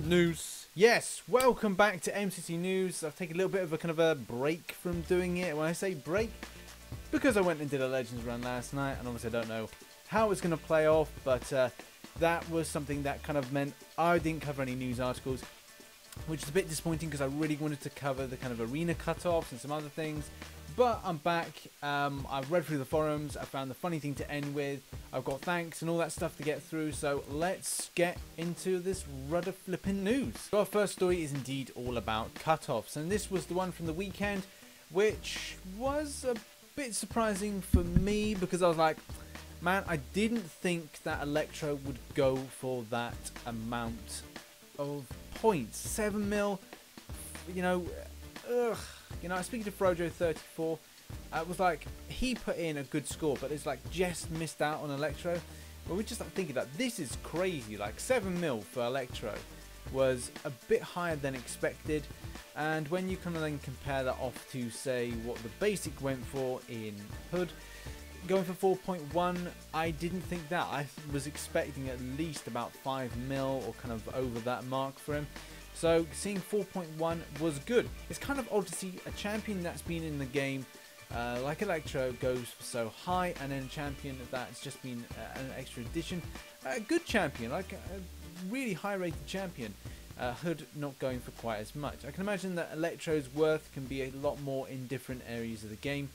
News. Yes, welcome back to MCC News. I've taken a little bit of a kind of a break from doing it. When I say break, because I went and did a Legends run last night, and obviously I don't know how it's going to play off, but that was something that kind of meant I didn't cover any news articles, which is a bit disappointing because I really wanted to cover the kind of arena cutoffs and some other things. But I'm back. I've read through the forums. I found the funny thing to end with. I've got thanks and all that stuff to get through. So let's get into this rudder flipping news. So our first story is indeed all about cutoffs, and this was the one from the weekend, which was a bit surprising for me because I was like, man, I didn't think that Electro would go for that amount of points. 7 mil, you know, ugh. You know, speaking to Frojo34, it was like he put in a good score, but it's like just missed out on Electro. But we just like thinking that this is crazy. Like 7 mil for Electro was a bit higher than expected. And when you kind of then compare that off to say what the basic went for in Hood, going for 4.1, I didn't think that. I was expecting at least about 5 mil or kind of over that mark for him. So seeing 4.1 was good. It's kind of odd to see a champion that's been in the game like Electro goes so high, and then a champion that's just been an extra addition. A good champion, like a really high rated champion. Hood not going for quite as much. I can imagine that Electro's worth can be a lot more in different areas of the game,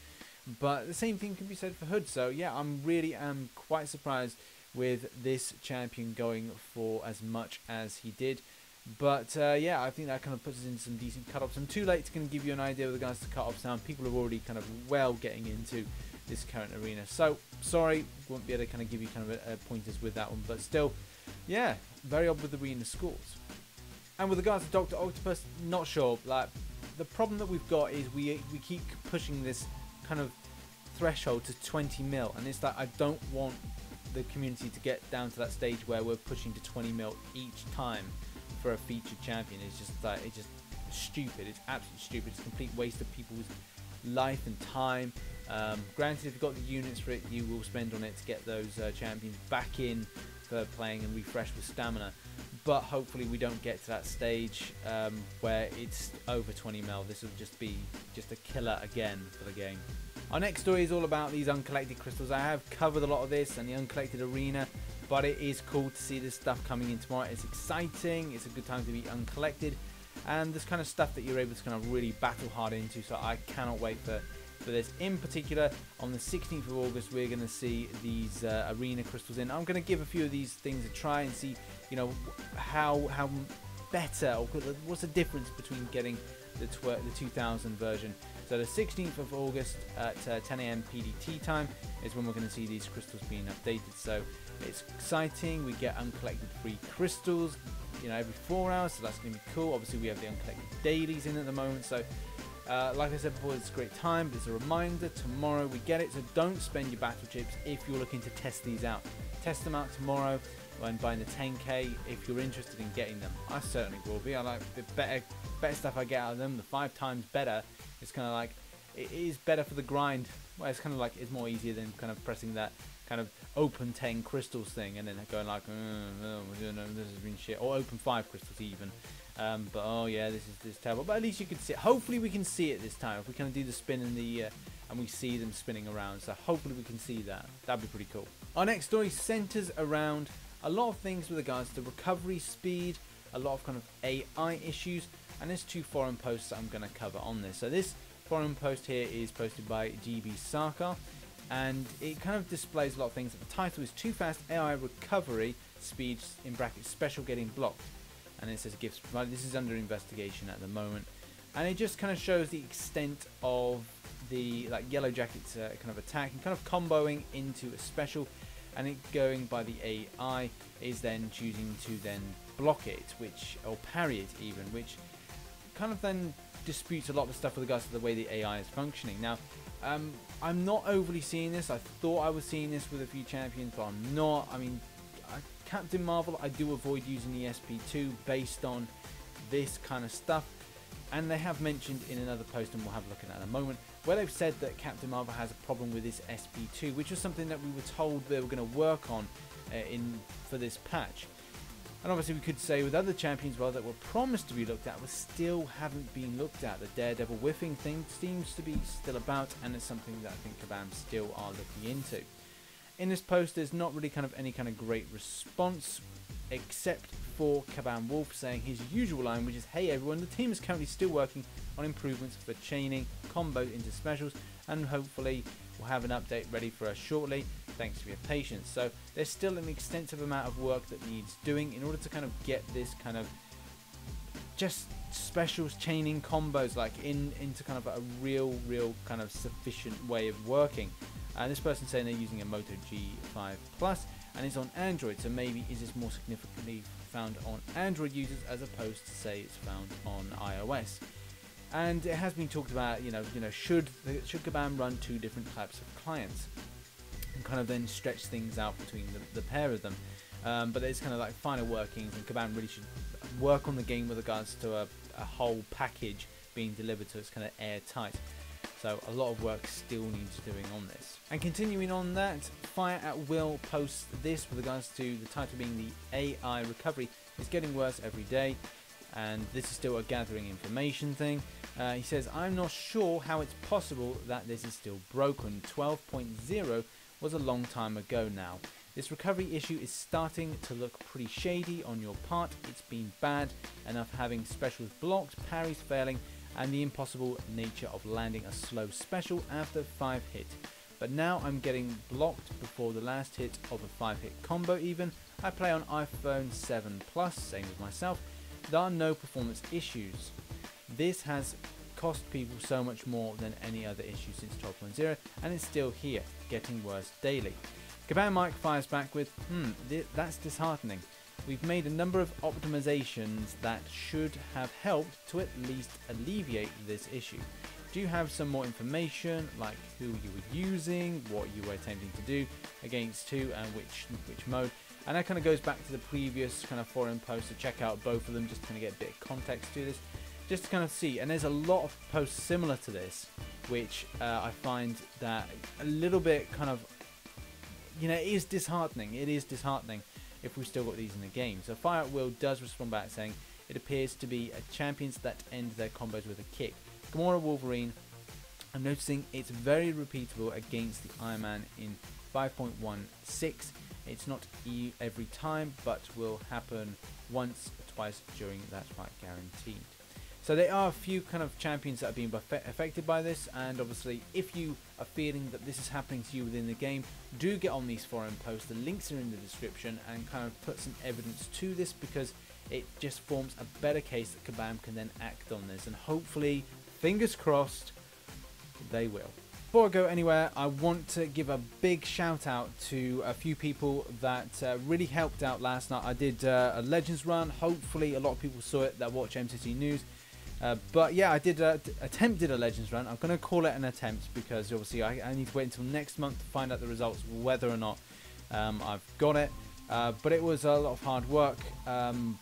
but the same thing can be said for Hood. So yeah, I'm really quite surprised with this champion going for as much as he did. But yeah, I think that kind of puts us into some decent cut-offs. I'm too late to kind of give you an idea with regards to cut-offs now. People are already kind of well getting into this current arena. So, sorry, won't be able to kind of give you kind of pointers with that one. But still, yeah, very odd with the arena scores. And with regards to Dr. Octopus, not sure. Like, the problem that we've got is we keep pushing this kind of threshold to 20 mil. And it's like, I don't want the community to get down to that stage where we're pushing to 20 mil each time for a featured champion. It's just like, it's just stupid. It's absolutely stupid. It's a complete waste of people's life and time. Granted, if you've got the units for it, you will spend on it to get those champions back in for playing and refresh with stamina. But hopefully we don't get to that stage where it's over 20 mil. This will just be just a killer again for the game. Our next story is all about these uncollected crystals. I have covered a lot of this and the uncollected arena, but it is cool to see this stuff coming in tomorrow. It's exciting. It's a good time to be uncollected, and this kind of stuff that you're able to kind of really battle hard into. So I cannot wait for this. In particular, on the 16th of August, we're going to see these arena crystals in. I'm going to give a few of these things a try and see, you know, how better, or what's the difference between getting the 2000 version. So the 16th of August at 10 AM PDT time is when we're going to see these crystals being updated. So it's exciting. We get uncollected free crystals, you know, every 4 hours. So that's going to be cool. Obviously, we have the uncollected dailies in at the moment. So like I said before, it's a great time. But it's a reminder, tomorrow we get it. So don't spend your battle chips if you're looking to test these out. Test them out tomorrow when buying the 10k if you're interested in getting them. I certainly will be. I like the better stuff I get out of them, the 5 times better. It's kind of like, it is better for the grind. Well, it's kind of like, it's more easier than kind of pressing that kind of open 10 crystals thing and then going like, this has been shit, or open 5 crystals even. But oh yeah, this is terrible. But at least you can see it. Hopefully we can see it this time. If we kind of do the spin in the and we see them spinning around, so hopefully we can see that. That'd be pretty cool. Our next story centers around a lot of things with regards to recovery speed, a lot of kind of AI issues, and there's 2 forum posts that I'm going to cover on this. So this forum post here is posted by GB Sarkar, and it kind of displays a lot of things. The title is Too Fast AI Recovery Speed in brackets Special Getting Blocked, and it says gifts provided. This is under investigation at the moment, and it just kind of shows the extent of the like Yellow Jacket's kind of attack and kind of comboing into a special, and it going by the AI is then choosing to then block it, or parry it even, which kind of then disputes a lot of the stuff with regards to the way the AI is functioning. Now, I'm not overly seeing this. I thought I was seeing this with a few champions, but I'm not. I mean, Captain Marvel, I do avoid using the SP2 based on this kind of stuff. And they have mentioned in another post, and we'll have a look at that in a moment, where they've said that Captain Marvel has a problem with this SP2, which was something that we were told they were going to work on for this patch. And obviously we could say with other champions, well, that were promised to be looked at, but still haven't been looked at. The Daredevil whiffing thing seems to be still about, and it's something that I think Kabam still are looking into. In this post, there's not really any kind of great response, except for Kabam Wolf saying his usual line, which is, "Hey everyone, the team is currently still working on improvements for chaining combo into specials, and hopefully we'll have an update ready for us shortly. Thanks for your patience." So there's still an extensive amount of work that needs doing in order to kind of get this kind of just specials chaining combos into kind of a real kind of sufficient way of working. This person's saying they're using a Moto G5 Plus and it's on Android, so maybe is this more significantly found on Android users as opposed to say it's found on iOS. And it has been talked about, should Kabam run 2 different types of clients and kind of then stretch things out between the pair of them. But there's kind of like finer workings, and Kabam really should work on the game with regards to a whole package being delivered so it's kind of airtight. So a lot of work still needs doing on this. And continuing on that, Fire at Will posts this with regards to the title being the AI recovery is getting worse every day. And this is still a gathering information thing. He says, "I'm not sure how it's possible that this is still broken. 12.0 was a long time ago now. This recovery issue is starting to look pretty shady on your part. It's been bad enough having specials blocked, parries failing, and the impossible nature of landing a slow special after 5 hit. But now I'm getting blocked before the last hit of a 5-hit combo even. I play on iPhone 7 Plus, same as myself. There are no performance issues. This has cost people so much more than any other issue since 12.0, and it's still here, getting worse daily." Kabam Mike fires back with, that's disheartening. We've made a number of optimizations that should have helped to at least alleviate this issue. Do you have some more information, like who you were using, what you were attempting to do, against who, and which mode? And that kind of goes back to the previous kind of forum posts, to check out both of them just to kind of get a bit of context to this, just to kind of see. And there's a lot of posts similar to this, which I find that a little bit kind of, it is disheartening. It is disheartening if we've still got these in the game. So Fire at Will does respond back saying, "It appears to be champions that end their combos with a kick. Gamora Wolverine, I'm noticing it's very repeatable against the Iron Man in 5.16. It's not every time, but will happen once or twice during that fight, guaranteed." So there are a few kind of champions that are being affected by this, and obviously if you are feeling that this is happening to you within the game, do get on these forum posts. The links are in the description, and kind of put some evidence to this, because it just forms a better case that Kabam can then act on this, and hopefully, fingers crossed, they will. Before I go anywhere, I want to give a big shout out to a few people that really helped out last night. I did a Legends run. Hopefully a lot of people saw it that watch MCC News. But yeah, I did attempted a Legends run. I'm going to call it an attempt, because obviously I need to wait until next month to find out the results, whether or not I've got it. But it was a lot of hard work, and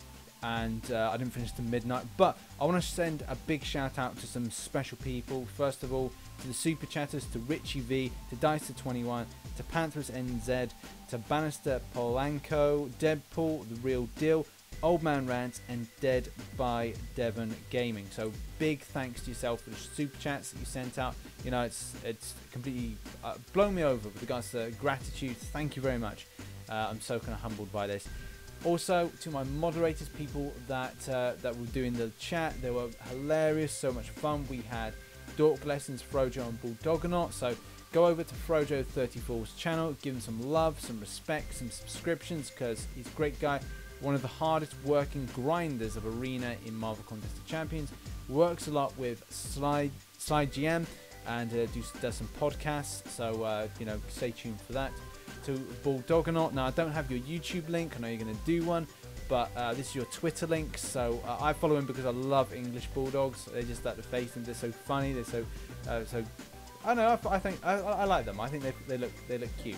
I didn't finish till midnight. But I want to send a big shout out to some special people. First of all, to the Super Chatters, to Richie V, to Dicer21, to Panthers NZ, to Bannister Polanco, Deadpool, The Real Deal, Old Man Rants, and Dead by Devon Gaming. So big thanks to yourself for the super chats that you sent out. It's completely blown me over with regards to gratitude. Thank you very much. I'm so kind of humbled by this. Also to my moderators, people that were doing the chat, they were hilarious, so much fun. We had Dork Lessons, Frojo, and Bulldogonaut. So go over to Frojo34's channel, give him some love, some respect, some subscriptions, because he's a great guy. One of the hardest working grinders of Arena in Marvel Contest of Champions. Works a lot with Slide GM, and does some podcasts, so stay tuned for that. To Bulldogonaut, now I don't have your YouTube link, I know you're going to do one, but this is your Twitter link. So I follow him because I love English Bulldogs. They just like the face, and they're so funny, they're so I don't know, I think I like them. I think they look cute,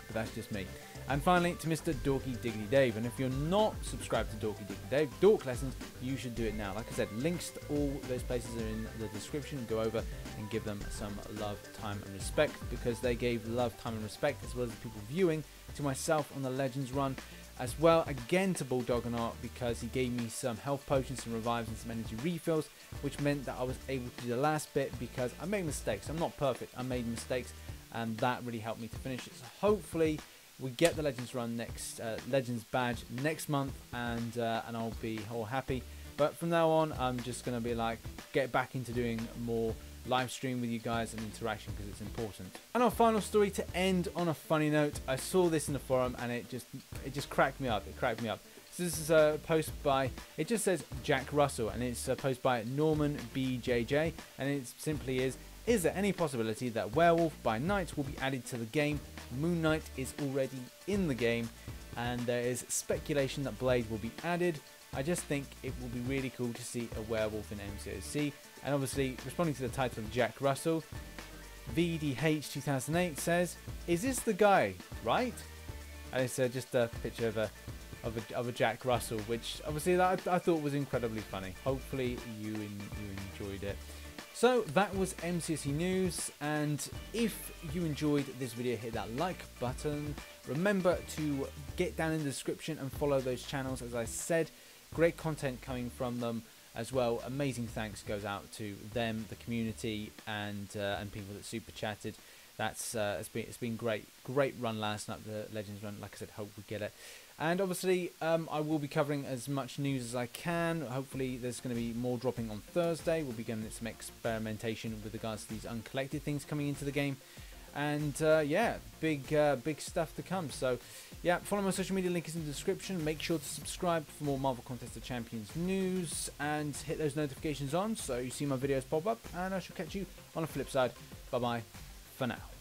but that's just me. And finally, to Mr. Dorky Diggity Dave. And if you're not subscribed to Dorky Diggity Dave, Dork Lessons, you should do it now. Like I said, links to all those places are in the description. Go over and give them some love, time, and respect, because they gave love, time, and respect, as well as the people viewing, to myself on the Legends run. as well again to Bulldog because he gave me some health potions, some revives and some energy refills, which meant that I was able to do the last bit because I made mistakes. I'm not perfect, I made mistakes, and that really helped me to finish it. So hopefully we get the Legends run next, Legends badge next month, and I'll be all happy. But from now on, I'm just going to be like, get back into doing more live stream with you guys and interaction because it's important. And our final story to end on a funny note. I saw this in the forum and it just cracked me up. It cracked me up. So this is a post by, it just says Jack Russell, and it's a post by Norman BJJ, and it simply is there any possibility that Werewolf by Night will be added to the game? Moon Knight is already in the game, and there is speculation that Blade will be added. I just think it will be really cool to see a werewolf in MCOC. And obviously, responding to the title of Jack Russell, VDH 2008 says, "Is this the guy, right?" And it's just a picture of a Jack Russell, which obviously I thought was incredibly funny. Hopefully you enjoyed it. So that was MCOC news, and if you enjoyed this video, hit that like button. Remember to get down in the description and follow those channels. As I said, great content coming from them as well. Amazing thanks goes out to them, the community, and people that super chatted. That's it's been great run last night, the Legends run. Like I said, hope we get it. And obviously, I will be covering as much news as I can. Hopefully, there's going to be more dropping on Thursday. We'll be getting some experimentation with regards to these Uncollected things coming into the game. And yeah, big stuff to come. So yeah, follow my social media, link is in the description. Make sure to subscribe for more Marvel Contest of Champions news, and hit those notifications on so you see my videos pop up. And I shall catch you on the flip side. Bye bye for now.